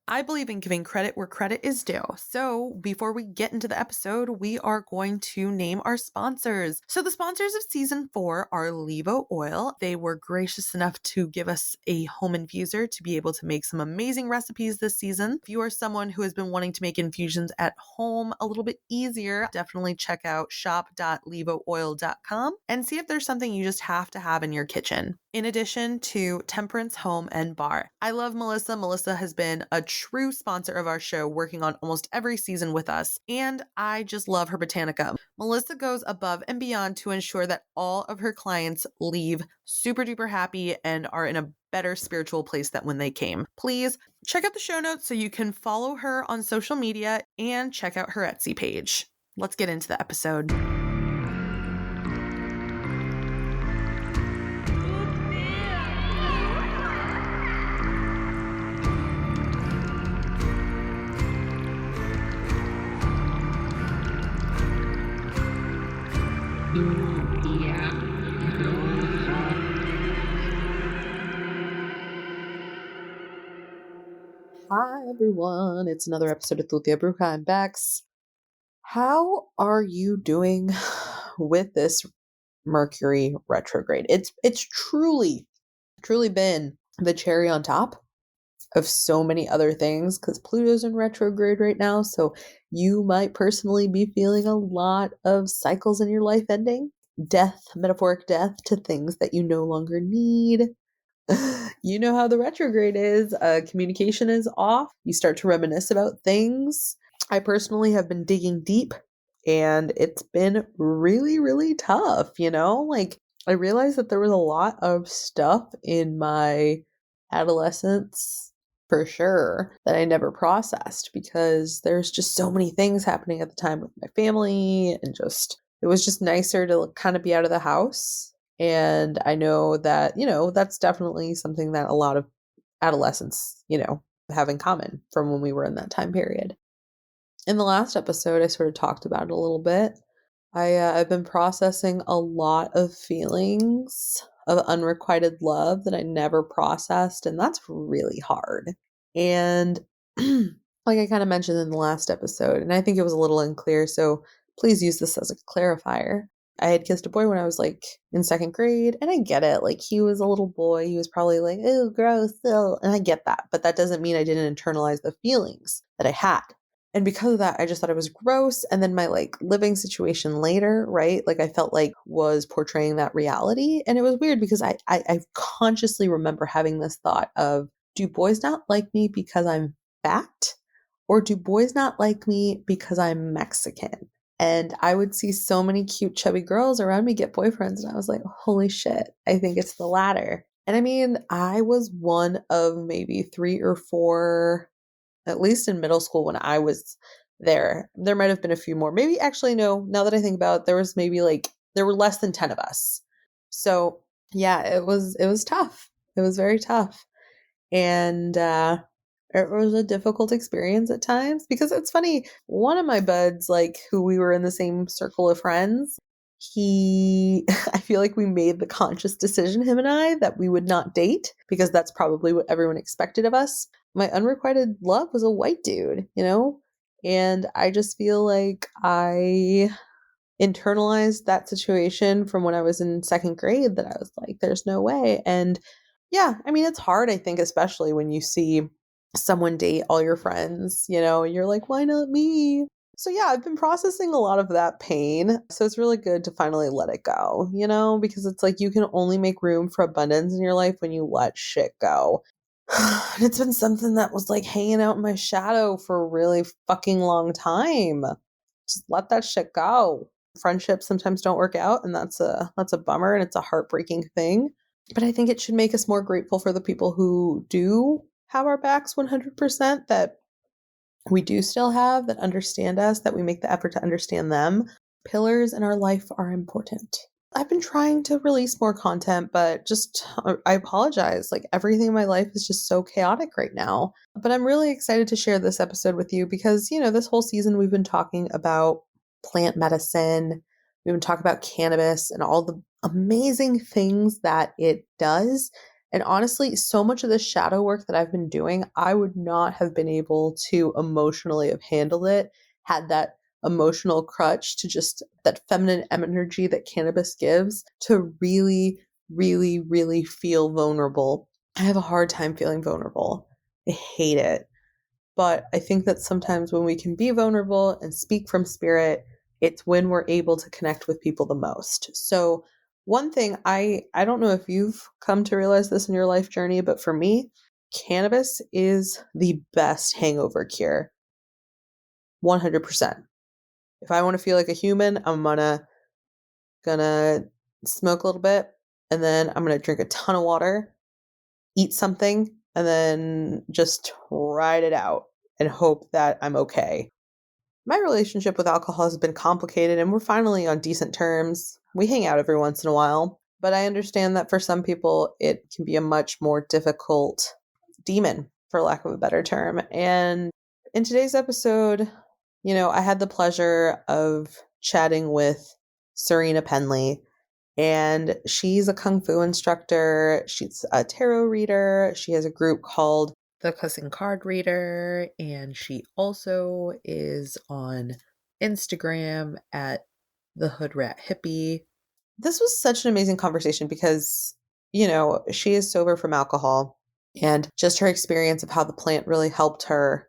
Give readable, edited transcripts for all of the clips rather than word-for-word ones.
I believe in giving credit where credit is due. So before we get into the episode, we are going to name our sponsors. So the sponsors of season 4 are Levo Oil. They were gracious enough to give us a home infuser to be able to make some amazing recipes this season. If you are someone who has been wanting to make infusions at home a little bit easier, definitely check out shop.levooil.com and see if there's something you just have to have in your kitchen. In addition to Temperance Home and Bar. I love Melissa. Melissa has been a true sponsor of our show, working on almost every season with us, and I just love her Botanica. Melissa goes above and beyond to ensure that all of her clients leave super duper happy and are in a better spiritual place than when they came. Please check out the show notes so you can follow her on social media and check out her Etsy page. Let's get into the episode. Hi everyone, it's another episode of Tutia Bruja. I'm Bex. How are you doing with this Mercury retrograde? It's truly been the cherry on top of so many other things because Pluto's in retrograde right now, so you might personally be feeling a lot of cycles in your life ending, death, metaphoric death to things that you no longer need. You know how the retrograde is. Communication is off. You start to reminisce about things. I personally have been digging deep and it's been really, really tough, Like, I realized that there was a lot of stuff in my adolescence, for sure, that I never processed because there's just so many things happening at the time with my family and it was just nicer to kind of be out of the house. And I know that, that's definitely something that a lot of adolescents, have in common from when we were in that time period. In the last episode, I sort of talked about it a little bit. I've been processing a lot of feelings of unrequited love that I never processed, and that's really hard. And like I kind of mentioned in the last episode, and I think it was a little unclear, so please use this as a clarifier. I had kissed a boy when I was like in second grade, and I get it. Like, he was a little boy. He was probably like, oh, gross, still. And I get that. But that doesn't mean I didn't internalize the feelings that I had. And because of that, I just thought it was gross. And then my like living situation later, right? Like, I felt like was portraying that reality. And it was weird because I consciously remember having this thought of, do boys not like me because I'm fat? Or do boys not like me because I'm Mexican? And I would see so many cute, chubby girls around me get boyfriends. And I was like, holy shit, I think it's the latter. And I mean, I was one of maybe 3 or 4, at least in middle school when I was there. There might have been a few more. Maybe actually, no, now that I think about it, there were less than 10 of us. So yeah, it was tough. It was very tough. And, it was a difficult experience at times because it's funny. One of my buds, like, who we were in the same circle of friends, I feel like we made the conscious decision, him and I, that we would not date because that's probably what everyone expected of us. My unrequited love was a white dude, And I just feel like I internalized that situation from when I was in second grade that I was like, there's no way. And yeah, I mean, it's hard, I think, especially when you see someone date all your friends, and you're like, why not me? So yeah, I've been processing a lot of that pain. So it's really good to finally let it go, because it's like you can only make room for abundance in your life when you let shit go. And it's been something that was like hanging out in my shadow for a really fucking long time. Just let that shit go. Friendships sometimes don't work out, and that's a bummer, and it's a heartbreaking thing. But I think it should make us more grateful for the people who do have our backs 100%, that we do still have, that understand us, that we make the effort to understand them. Pillars in our life are important. I've been trying to release more content, but I apologize. Like, everything in my life is just so chaotic right now. But I'm really excited to share this episode with you because, this whole season we've been talking about plant medicine. We've been talking about cannabis and all the amazing things that it does And honestly, so much of the shadow work that I've been doing, I would not have been able to emotionally have handled it had that emotional crutch to just that feminine energy that cannabis gives to really, really, really feel vulnerable. I have a hard time feeling vulnerable. I hate it. But I think that sometimes when we can be vulnerable and speak from spirit, it's when we're able to connect with people the most. So, one thing I don't know if you've come to realize this in your life journey, but for me, cannabis is the best hangover cure. 100%. If I want to feel like a human, I'm gonna smoke a little bit and then I'm gonna drink a ton of water, eat something, and then just ride it out and hope that I'm okay. My relationship with alcohol has been complicated and we're finally on decent terms. We hang out every once in a while, but I understand that for some people it can be a much more difficult demon, for lack of a better term. And in today's episode, I had the pleasure of chatting with Syrena Pendley, and she's a kung fu instructor. She's a tarot reader. She has a group called The Cussing Card Reader, and she also is on Instagram at the Hood Rat Hippie. This was such an amazing conversation because, she is sober from alcohol, and just her experience of how the plant really helped her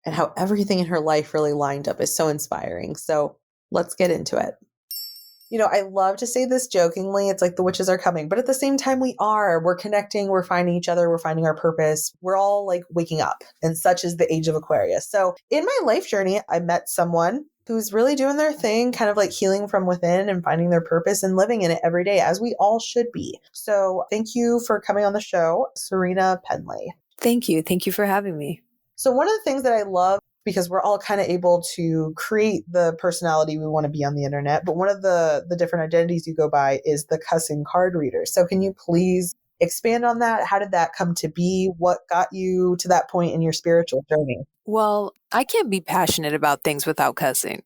and how everything in her life really lined up is so inspiring. So let's get into it. I love to say this jokingly. It's like the witches are coming, but at the same time, we are. We're connecting. We're finding each other. We're finding our purpose. We're all like waking up, and such is the age of Aquarius. So in my life journey, I met someone who's really doing their thing, kind of like healing from within and finding their purpose and living in it every day, as we all should be. So thank you for coming on the show, Syrena Pendley. Thank you. Thank you for having me. So one of the things that I love, because we're all kind of able to create the personality we want to be on the internet, but one of the different identities you go by is the Cussing Card Reader. So can you please expand on that? How did that come to be? What got you to that point in your spiritual journey? Well, I can't be passionate about things without cussing.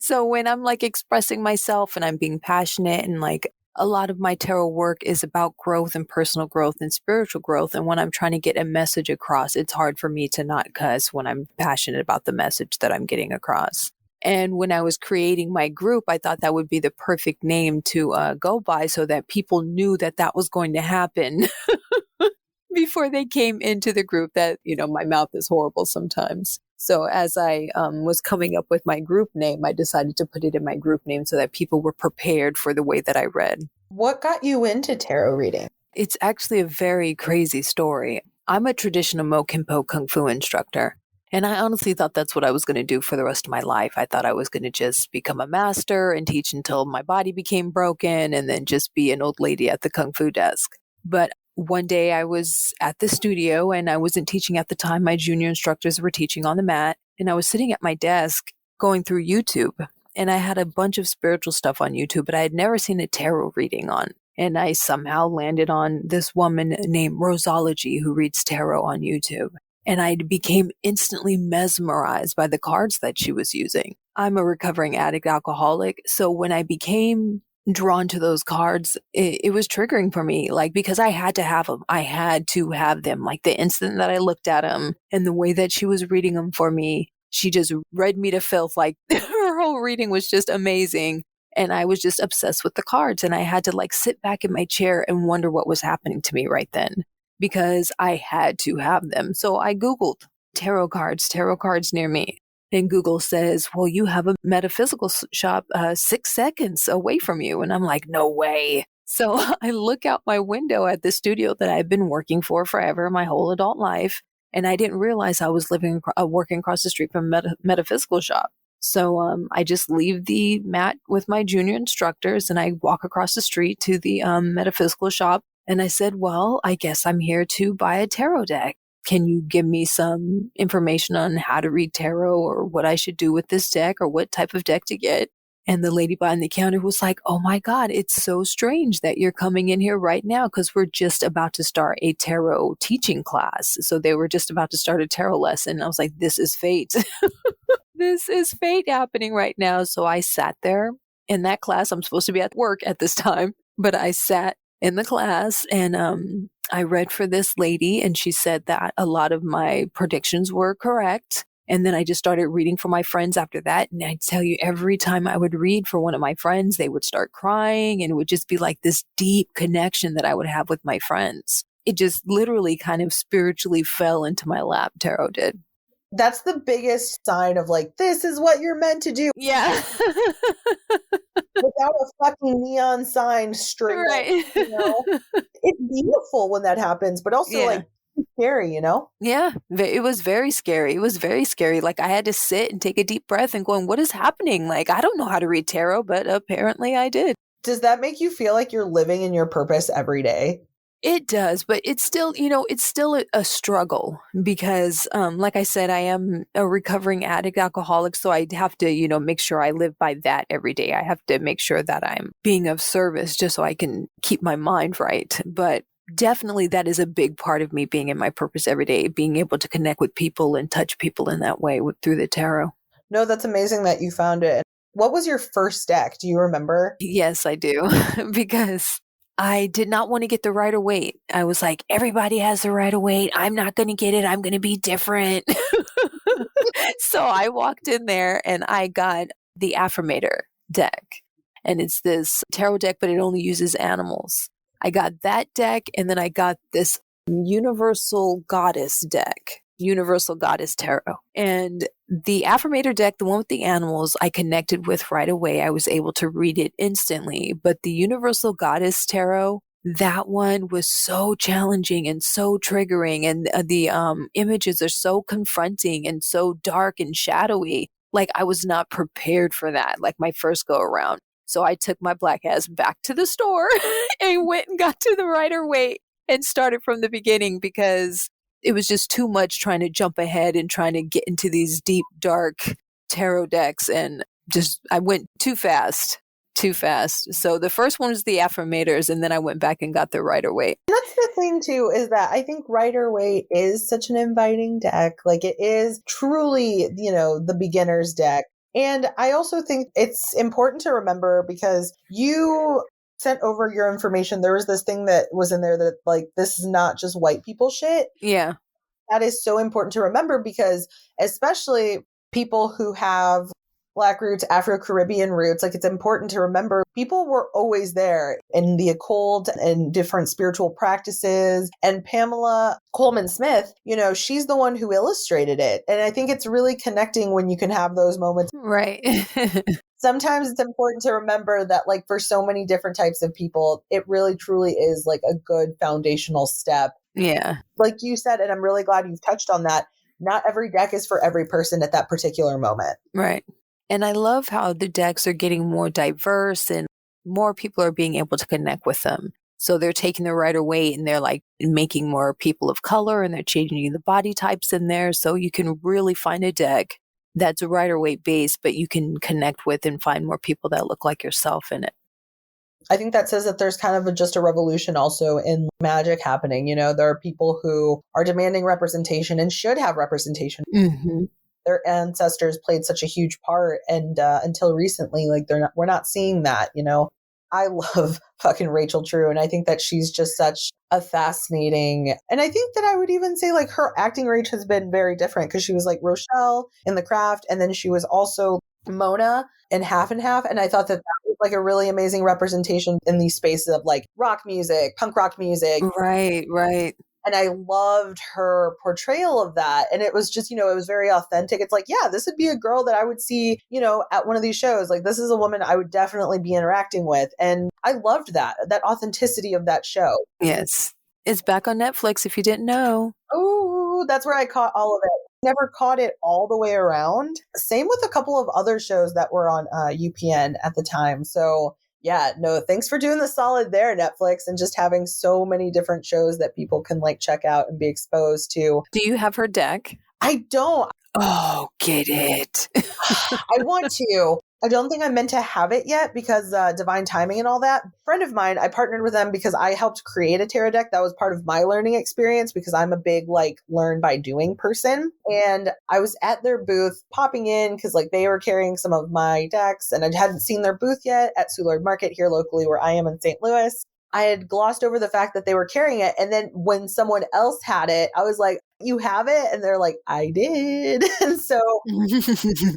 So when I'm like expressing myself and I'm being passionate, and like a lot of my tarot work is about growth and personal growth and spiritual growth. And when I'm trying to get a message across, it's hard for me to not cuss when I'm passionate about the message that I'm getting across. And when I was creating my group, I thought that would be the perfect name to go by so that people knew that that was going to happen before they came into the group, that, my mouth is horrible sometimes. So as I was coming up with my group name, I decided to put it in my group name so that people were prepared for the way that I read. What got you into tarot reading? It's actually a very crazy story. I'm a traditional Mo Kimpo Kung Fu instructor. And I honestly thought that's what I was going to do for the rest of my life. I thought I was going to just become a master and teach until my body became broken and then just be an old lady at the Kung Fu desk. But one day I was at the studio and I wasn't teaching at the time. My junior instructors were teaching on the mat, and I was sitting at my desk going through YouTube, and I had a bunch of spiritual stuff on YouTube, but I had never seen a tarot reading on. And I somehow landed on this woman named Rosology who reads tarot on YouTube. And I became instantly mesmerized by the cards that she was using. I'm a recovering addict alcoholic. So when I became drawn to those cards, it was triggering for me, like, because I had to have them. I had to have them. Like the instant that I looked at them and the way that she was reading them for me, she just read me to filth. Like her whole reading was just amazing. And I was just obsessed with the cards. And I had to like sit back in my chair and wonder what was happening to me right then, because I had to have them. So I Googled tarot cards near me. And Google says, well, you have a metaphysical shop 6 seconds away from you. And I'm like, no way. So I look out my window at the studio that I've been working for forever, my whole adult life. And I didn't realize I was working across the street from a metaphysical shop. So I just leave the mat with my junior instructors and I walk across the street to the metaphysical shop. And I said, well, I guess I'm here to buy a tarot deck. Can you give me some information on how to read tarot or what I should do with this deck or what type of deck to get? And the lady behind the counter was like, oh my God, it's so strange that you're coming in here right now because we're just about to start a tarot teaching class. So they were just about to start a tarot lesson. I was like, this is fate. This is fate happening right now. So I sat there in that class. I'm supposed to be at work at this time, but I sat in the class, and I read for this lady, and she said that a lot of my predictions were correct. And then I just started reading for my friends after that. And I tell you, every time I would read for one of my friends, they would start crying, and it would just be like this deep connection that I would have with my friends. It just literally kind of spiritually fell into my lap, tarot did. That's the biggest sign of like, this is what you're meant to do. Yeah. Without a fucking neon sign straight up, Right. you know? It's beautiful when that happens, but also Yeah. like scary, you know? Yeah, it was very scary. It was very scary. Like I had to sit and take a deep breath and going, what is happening? Like, I don't know how to read tarot, but apparently I did. Does that make you feel like you're living in your purpose every day? It does, but it's still, it's still a struggle because, like I said, I am a recovering addict alcoholic. So I have to, make sure I live by that every day. I have to make sure that I'm being of service just so I can keep my mind right. But definitely that is a big part of me being in my purpose every day, being able to connect with people and touch people in that way through the tarot. No, that's amazing that you found it. What was your first deck? Do you remember? Yes, I do. Because I did not want to get the Rider-Waite. I was like, everybody has the Rider-Waite. I'm not going to get it. I'm going to be different. So I walked in there and I got the Affirmator deck. And it's this tarot deck, but it only uses animals. I got that deck, and then I got this Universal Goddess deck, Universal Goddess Tarot. And the Affirmator deck, the one with the animals, I connected with right away. I was able to read it instantly. But the Universal Goddess Tarot, that one was so challenging and so triggering. And the images are so confronting and so dark and shadowy. Like I was not prepared for that, like my first go around. So I took my black ass back to the store and went and got to the Rider-Waite and started from the beginning because it was just too much trying to jump ahead and trying to get into these deep, dark tarot decks. And just, I went too fast. So the first one was the Affirmators, and then I went back and got the Rider-Waite. That's the thing too, is that I think Rider-Waite is such an inviting deck. Like it is truly, the beginner's deck. And I also think it's important to remember because you sent over your information. There was this thing that was in there that like, this is not just white people shit. Yeah. That is so important to remember because especially people who have Black roots, Afro-Caribbean roots, like it's important to remember people were always there in the occult and different spiritual practices. And Pamela Coleman Smith, she's the one who illustrated it. And I think it's really connecting when you can have those moments. Right. Sometimes it's important to remember that like for so many different types of people, it really truly is like a good foundational step. Yeah. Like you said, and I'm really glad you've touched on that. Not every deck is for every person at that particular moment. Right. And I love how the decks are getting more diverse and more people are being able to connect with them. So they're taking the Rider-Waite and they're like making more people of color and they're changing the body types in there. So you can really find a deck that's Rider-Waite based, but you can connect with and find more people that look like yourself in it. I think that says that there's kind of just a revolution also in magic happening. There are people who are demanding representation and should have representation. Mm-hmm. Their ancestors played such a huge part. And until recently, like we're not seeing that, I love fucking Rachel True. And I think that she's just such a fascinating, and I think that I would even say like her acting range has been very different because she was like Rochelle in The Craft. And then she was also Mona in Half and Half. And I thought that was like a really amazing representation in these spaces of like rock music, punk rock music. Right, right. And I loved her portrayal of that. And it was just, it was very authentic. It's like, yeah, this would be a girl that I would see, at one of these shows. Like, this is a woman I would definitely be interacting with. And I loved that authenticity of that show. Yes. It's back on Netflix if you didn't know. Oh, that's where I caught all of it. Never caught it all the way around. Same with a couple of other shows that were on UPN at the time. So yeah, no, thanks for doing the solid there, Netflix, and just having so many different shows that people can like check out and be exposed to. Do you have her deck? I don't. Oh, get it. I want to. I don't think I'm meant to have it yet because divine timing and all that. A friend of mine, I partnered with them because I helped create a tarot deck. That was part of my learning experience because I'm a big like learn by doing person. And I was at their booth popping in because like they were carrying some of my decks and I hadn't seen their booth yet at Soulard Market here locally where I am in St. Louis. I had glossed over the fact that they were carrying it. And then when someone else had it, I was like, you have it? And they're like, I did. And so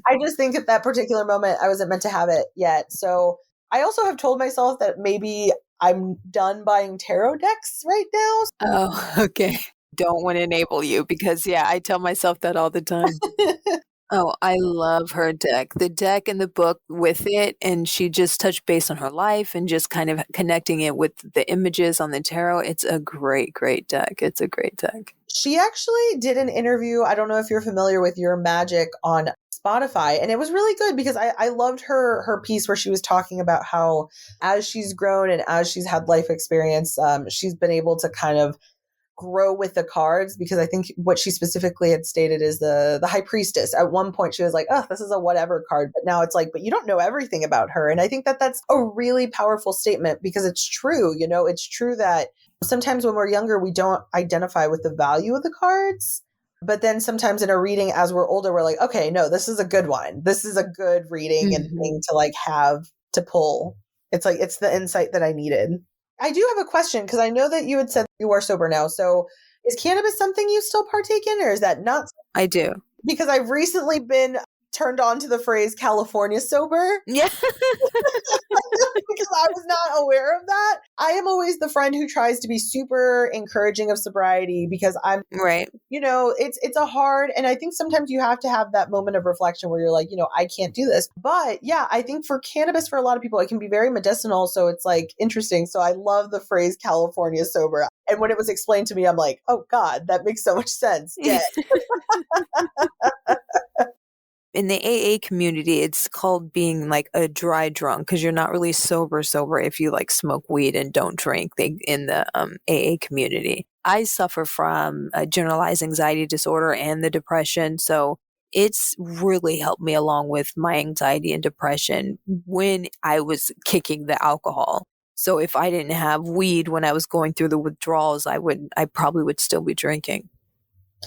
I just think at that particular moment, I wasn't meant to have it yet. So I also have told myself that maybe I'm done buying tarot decks right Oh, okay. Don't want to enable you because, yeah, I tell myself that all the time. now. Oh, I love her deck. The deck and the book with it, and she just touched base on her life and just kind of connecting it with the images on the tarot. It's a great, great deck. It's a great deck. She actually did an interview. I don't know if you're familiar with Your Magic on Spotify, and it was really good because I loved her piece where she was talking about how as she's grown and as she's had life experience, she's been able to kind of grow with the cards, because I think what she specifically had stated is the high priestess. At one point she was like, oh, this is a whatever card, but now it's like, but you don't know everything about her. And I think that that's a really powerful statement, because it's true. It's true that sometimes when we're younger we don't identify with the value of the cards, but then sometimes in a reading as we're older we're like, okay, no, this is a good one, this is a good reading and Mhm. thing to like have to pull. It's like it's the insight that I needed. I do have a question, because I know that you had said you are sober now. So is cannabis something you still partake in, or is that not? I do. Because I've recently been turned on to the phrase California sober, Yeah. because I was not aware of that. I am always the friend who tries to be super encouraging of sobriety, because Right. it's a hard, and I think sometimes you have to have that moment of reflection where you're like, I can't do this. But yeah, I think for cannabis, for a lot of people, it can be very medicinal. So it's like interesting. So I love the phrase California sober. And when it was explained to me, I'm like, oh God, that makes so much sense. Yeah. In the AA community, it's called being like a dry drunk because you're not really sober if you like smoke weed and don't drink. In the AA community, I suffer from a generalized anxiety disorder and the depression, so it's really helped me along with my anxiety and depression when I was kicking the alcohol. So if I didn't have weed when I was going through the withdrawals, I probably would still be drinking,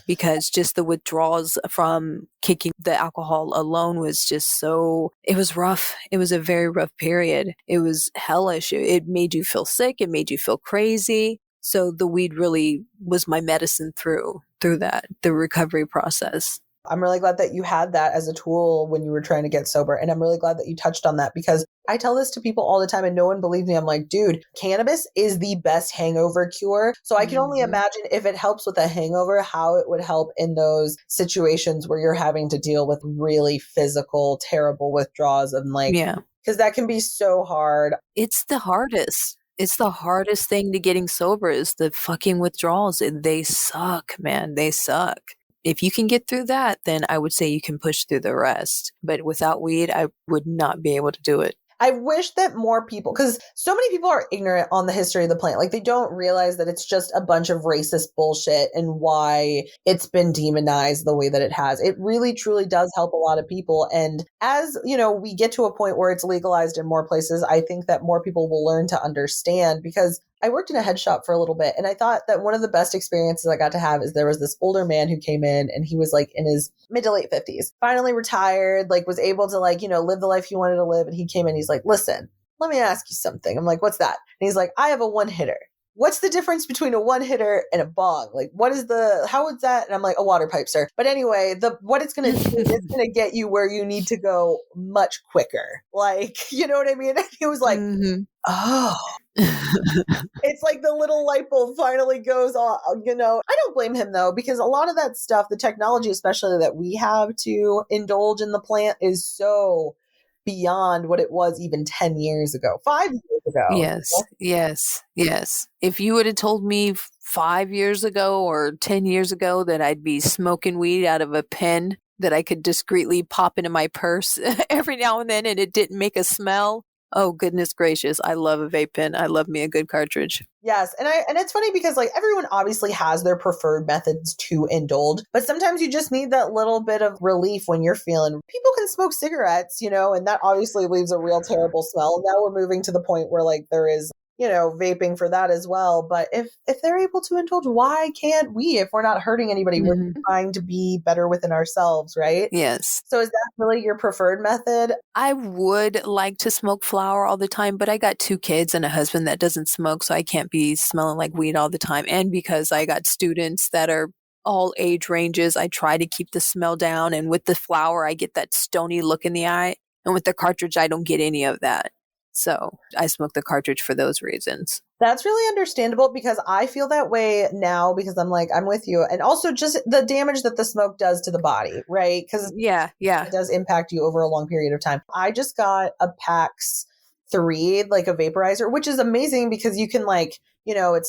because just the withdrawals from kicking the alcohol alone was just it was rough. It was a very rough period. It was hellish. It made you feel sick. It made you feel crazy. So the weed really was my medicine through the recovery process. I'm really glad that you had that as a tool when you were trying to get sober. And I'm really glad that you touched on that, because I tell this to people all the time and no one believes me. I'm like, dude, cannabis is the best hangover cure. So I can only Mhm. imagine if it helps with a hangover, how it would help in those situations where you're having to deal with really physical, terrible withdrawals, and like, Yeah. because that can be so hard. It's the hardest. It's the hardest thing to getting sober is the fucking withdrawals. They suck, man. They suck. If you can get through that, then I would say you can push through the rest. But without weed, I would not be able to do it. I wish that more people, because so many people are ignorant on the history of the plant. Like they don't realize that it's just a bunch of racist bullshit and why it's been demonized the way that it has. It really truly does help a lot of people. And as, we get to a point where it's legalized in more places, I think that more people will learn to understand, because I worked in a head shop for a little bit, and I thought that one of the best experiences I got to have is there was this older man who came in, and he was like in his mid to late 50s, finally retired, like was able to live the life he wanted to live. And he came in, he's like, listen, let me ask you something. I'm like, what's that? And he's like, I have a one hitter. What's the difference between a one hitter and a bong? Like, how is that? And I'm like, a water pipe, sir. But anyway, what it's going to do, it's going to get you where you need to go much quicker. Like, you know what I mean? And he was like, Mhm. oh, it's like the little light bulb finally goes on. I don't blame him though, because a lot of that stuff, the technology, especially that we have to indulge in the plant, is so beyond what it was even 10 years ago, 5 years ago. Yes, yes, yes. If you would have told me 5 years ago or 10 years ago that I'd be smoking weed out of a pen that I could discreetly pop into my purse every now and then and it didn't make a smell, oh goodness gracious, I love a vape pen. I love me a good cartridge. Yes, and it's funny because like everyone obviously has their preferred methods to indulge, but sometimes you just need that little bit of relief when you're feeling. People can smoke cigarettes, and that obviously leaves a real terrible smell. Now we're moving to the point where like there is vaping for that as well. But if they're able to indulge, why can't we? If we're not hurting anybody, we're Mhm. trying to be better within ourselves, right? Yes. So is that really your preferred method? I would like to smoke flower all the time, but I got 2 kids and a husband that doesn't smoke, so I can't be smelling like weed all the time. And because I got students that are all age ranges, I try to keep the smell down. And with the flower, I get that stony look in the eye. And with the cartridge, I don't get any of that. So I smoke the cartridge for those reasons. That's really understandable because I feel that way now because I'm like, I'm with you. And also just the damage that the smoke does to the body, right? Because Yeah, yeah. it does impact you over a long period of time. I just got a PAX 3, like a vaporizer, which is amazing because you can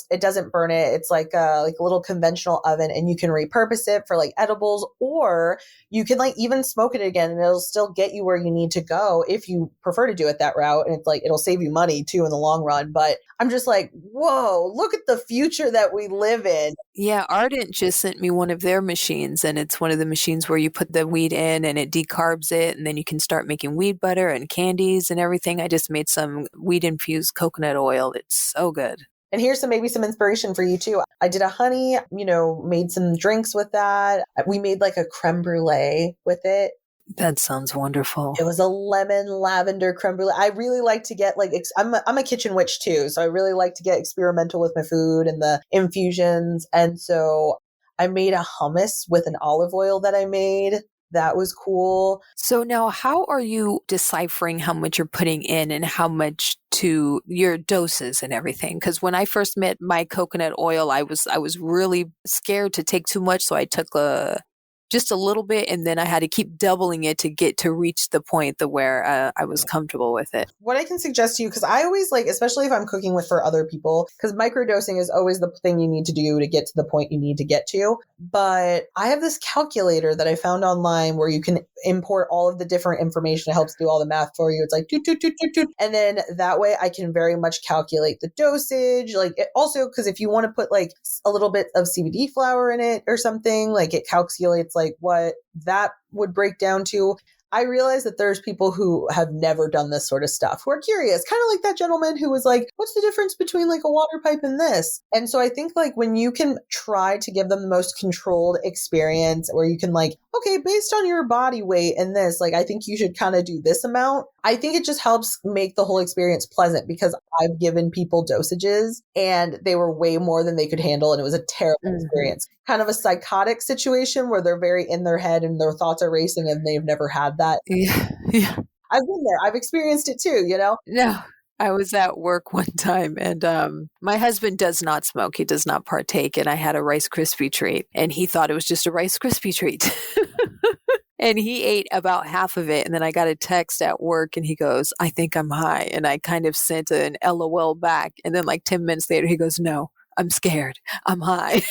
it doesn't burn it. It's like a little conventional oven and you can repurpose it for like edibles, or you can like even smoke it again and it'll still get you where you need to go if you prefer to do it that route. And it's like, it'll save you money too in the long run. But I'm just like, whoa, look at the future that we live in. Yeah, Ardent just sent me one of their machines, and it's one of the machines where you put the weed in and it decarbs it, and then you can start making weed butter and candies and everything. I just made some weed infused coconut oil. It's so good. And here's maybe some inspiration for you too. I did a honey, made some drinks with that. We made like a creme brulee with it. That sounds wonderful. It was a lemon lavender creme brulee. I really like to get I'm a kitchen witch too, so I really like to get experimental with my food and the infusions. And so I made a hummus with an olive oil that I made. That was cool. So now how are you deciphering how much you're putting in and how much to your doses and everything? Because when I first met my coconut oil, I was really scared to take too much, so I took just a little bit, and then I had to keep doubling it to get to reach the point where I was comfortable with it. What I can suggest to you, because I always especially if I'm cooking for other people, because microdosing is always the thing you need to do to get to the point you need to get to. But I have this calculator that I found online where you can import all of the different information. It helps do all the math for you. It's like toot, toot, toot, toot, toot. And then that way I can very much calculate the dosage. Also, because if you want to put a little bit of CBD flower in it or something, it calculates what that would break down to. I realize that there's people who have never done this sort of stuff who are curious, kind of like that gentleman who was like, what's the difference between a water pipe and this? And so I think when you can try to give them the most controlled experience where you can okay, based on your body weight and this, I think you should kind of do this amount. I think it just helps make the whole experience pleasant because I've given people dosages and they were way more than they could handle. And it was a terrible experience. Kind of a psychotic situation where they're very in their head and their thoughts are racing and they've never had that. Yeah, yeah. I've been there. I've experienced it too, No, I was at work one time and my husband does not smoke. He does not partake. And I had a Rice Krispie treat and he thought it was just a Rice Krispie treat. And he ate about half of it. And then I got a text at work and he goes, I think I'm high. And I kind of sent an LOL back. And then 10 minutes later, he goes, no, I'm scared. I'm high.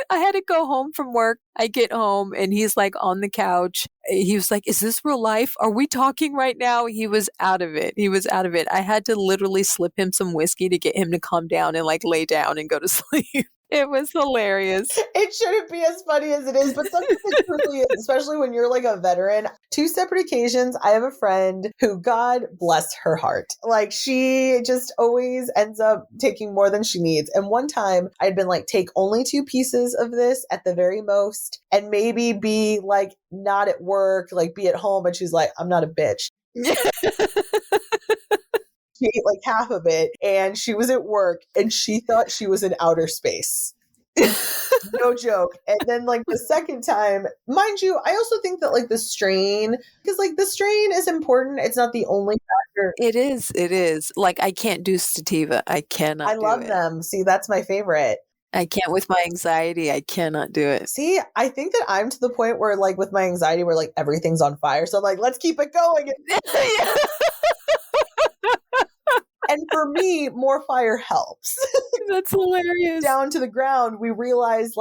I had to go home from work. I get home and he's on the couch. He was like, is this real life? Are we talking right now? He was out of it. He was out of it. I had to literally slip him some whiskey to get him to calm down and lay down and go to sleep. It was hilarious. It shouldn't be as funny as it is, but sometimes it truly is, especially when you're a veteran. 2 separate occasions, I have a friend who, God bless her heart, she just always ends up taking more than she needs. And one time I'd been take only 2 pieces of this at the very most, and maybe be not at work, be at home. And she's like, I'm not a bitch. She ate half of it and she was at work and she thought she was in outer space. No joke. And then the second time, mind you, I also think that the strain, because the strain is important. It's not the only factor. It is. It is. I can't do sativa. I cannot I do love it. them. See, that's my favorite. I can't with my anxiety. I cannot do it. See, I think that I'm to the point where with my anxiety, where everything's on fire. So I'm let's keep it going. Yeah. And for me, more fire helps. That's hilarious. Down to the ground, we realize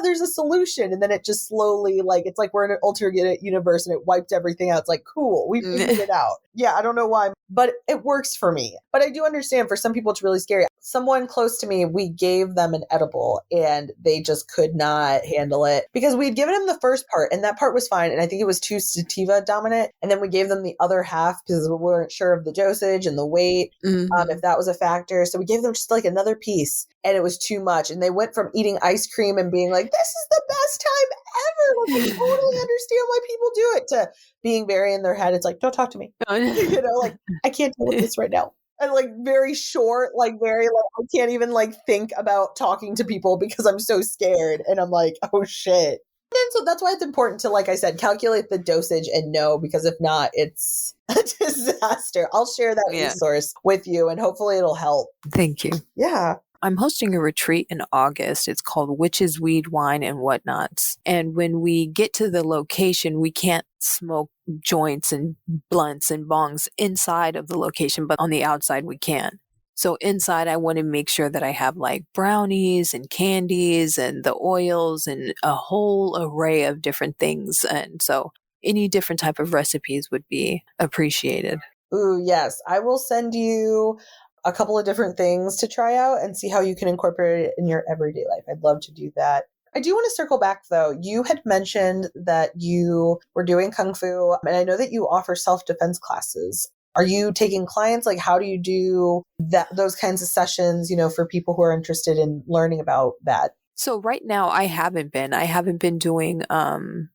there's a solution. And then it just slowly, it's we're in an alternate universe and it wiped everything out. It's cool, we figured it out. Yeah, I don't know why, but it works for me. But I do understand for some people it's really scary. someone close to me, we gave them an edible and they just could not handle it because we'd given them the first part and that part was fine. And I think it was too sativa dominant. And then we gave them the other half because we weren't sure of the dosage and the weight, if that was a factor. So we gave them just like another piece and it was too much. And they went from eating ice cream and being like, this is the best time ever. Like, I totally understand why people do it, to being very in their head. It's like, don't talk to me. Like, I can't deal with this right now. And like very short, like very like I can't even like think about talking to people because I'm so scared. And I'm like, oh shit. And so that's why it's important to, like I said, calculate the dosage and know, because if not, it's a disaster. I'll share that resource with you and hopefully it'll help. Thank you. Yeah. I'm hosting a retreat in August. It's called Witches, Weed, Wine, and Whatnots. And when we get to the location, we can't smoke joints and blunts and bongs inside of the location, but on the outside we can. So inside, I want to make sure that I have like brownies and candies and the oils and a whole array of different things. And so any different type of recipes would be appreciated. Ooh, yes. I will send you a couple of different things to try out and see how you can incorporate it in your everyday life. I'd love to do that. I do want to circle back though. You had mentioned that you were doing Kung Fu, and I know that you offer self-defense classes. Are you taking clients? Like, how do you do those kinds of sessions, for people who are interested in learning about that? So right now I haven't been doing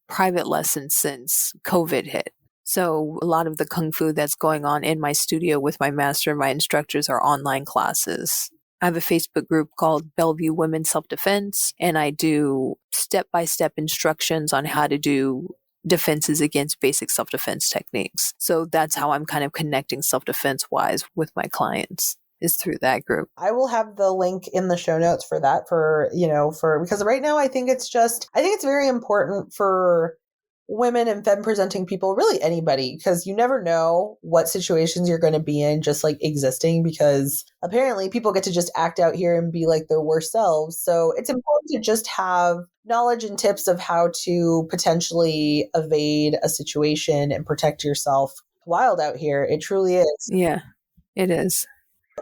private lessons since COVID hit. So a lot of the Kung Fu that's going on in my studio with my master and my instructors are online classes. I have a Facebook group called Bellevue Women Self-Defense, and I do step-by-step instructions on how to do defenses against basic self-defense techniques. So that's how I'm kind of connecting self-defense-wise with my clients, is through that group. I will have the link in the show notes for that, because right now I think it's very important for women and femme presenting people, really anybody, because you never know what situations you're going to be in just like existing, because apparently people get to just act out here and be like their worst selves. So it's important to just have knowledge and tips of how to potentially evade a situation and protect yourself. Wild out here. It truly is. Yeah, it is.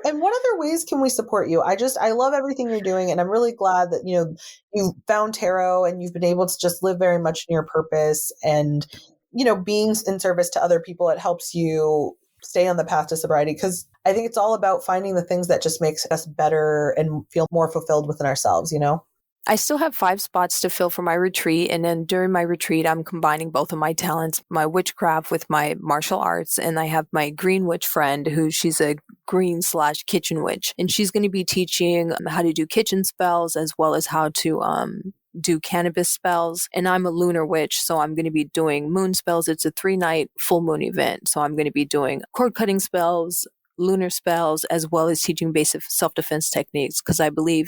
And what other ways can we support you? I love everything you're doing. And I'm really glad that, you found tarot and you've been able to just live very much in your purpose and, being in service to other people. It helps you stay on the path to sobriety, because I think it's all about finding the things that just makes us better and feel more fulfilled within ourselves, I still have 5 spots to fill for my retreat. And then during my retreat, I'm combining both of my talents, my witchcraft with my martial arts. And I have my green witch friend she's a green/kitchen witch. And she's going to be teaching how to do kitchen spells as well as how to do cannabis spells. And I'm a lunar witch, so I'm going to be doing moon spells. It's a 3-night full moon event. So I'm going to be doing cord cutting spells, lunar spells, as well as teaching basic self-defense techniques, because I believe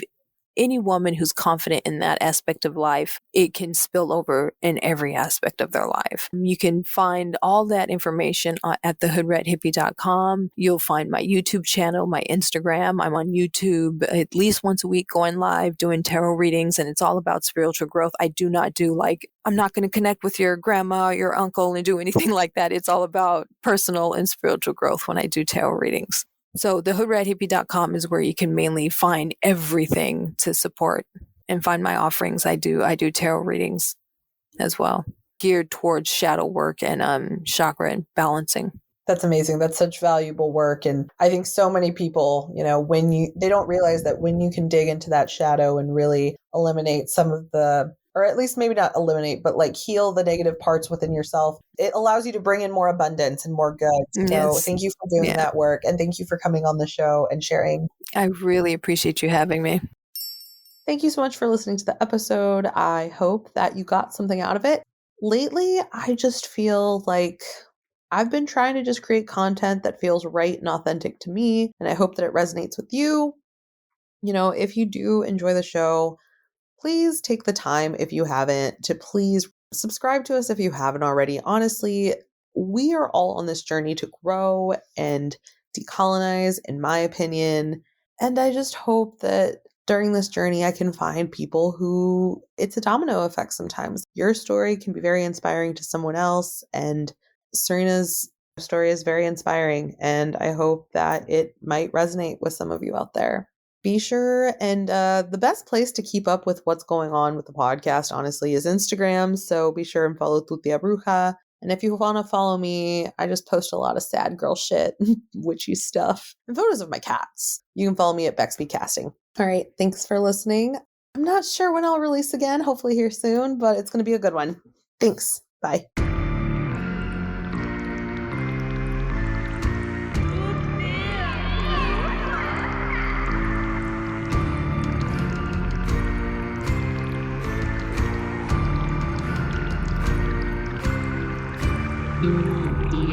any woman who's confident in that aspect of life, it can spill over in every aspect of their life. You can find all that information at thehoodrathippie.com. You'll find my YouTube channel, my Instagram. I'm on YouTube at least once a week going live doing tarot readings, and it's all about spiritual growth. I do not do I'm not going to connect with your grandma or your uncle and do anything like that. It's all about personal and spiritual growth when I do tarot readings. So thehoodrathippie.com is where you can mainly find everything to support and find my offerings. I do tarot readings as well, geared towards shadow work and chakra and balancing. That's amazing. That's such valuable work. And I think so many people, they don't realize that when you can dig into that shadow and really eliminate some of or at least maybe not eliminate, but like heal the negative parts within yourself, it allows you to bring in more abundance and more good. So Thank you for doing that work. And thank you for coming on the show and sharing. I really appreciate you having me. Thank you so much for listening to the episode. I hope that you got something out of it. Lately, I just feel like I've been trying to just create content that feels right and authentic to me. And I hope that it resonates with you. If you do enjoy the show, please take the time, if you haven't, to please subscribe to us if you haven't already. Honestly, we are all on this journey to grow and decolonize, in my opinion. And I just hope that during this journey, I can find people who it's a domino effect sometimes. Your story can be very inspiring to someone else, and Syrena's story is very inspiring. And I hope that it might resonate with some of you out there. be sure and the best place to keep up with what's going on with the podcast, honestly, is Instagram. So be sure and follow Tutia Bruja. And if you want to follow me, I just post a lot of sad girl shit, witchy stuff, and photos of my cats. You can follow me at Bexby Casting. All right. Thanks for listening. I'm not sure when I'll release again, hopefully here soon, but it's going to be a good one. Thanks. Bye. Mm-hmm.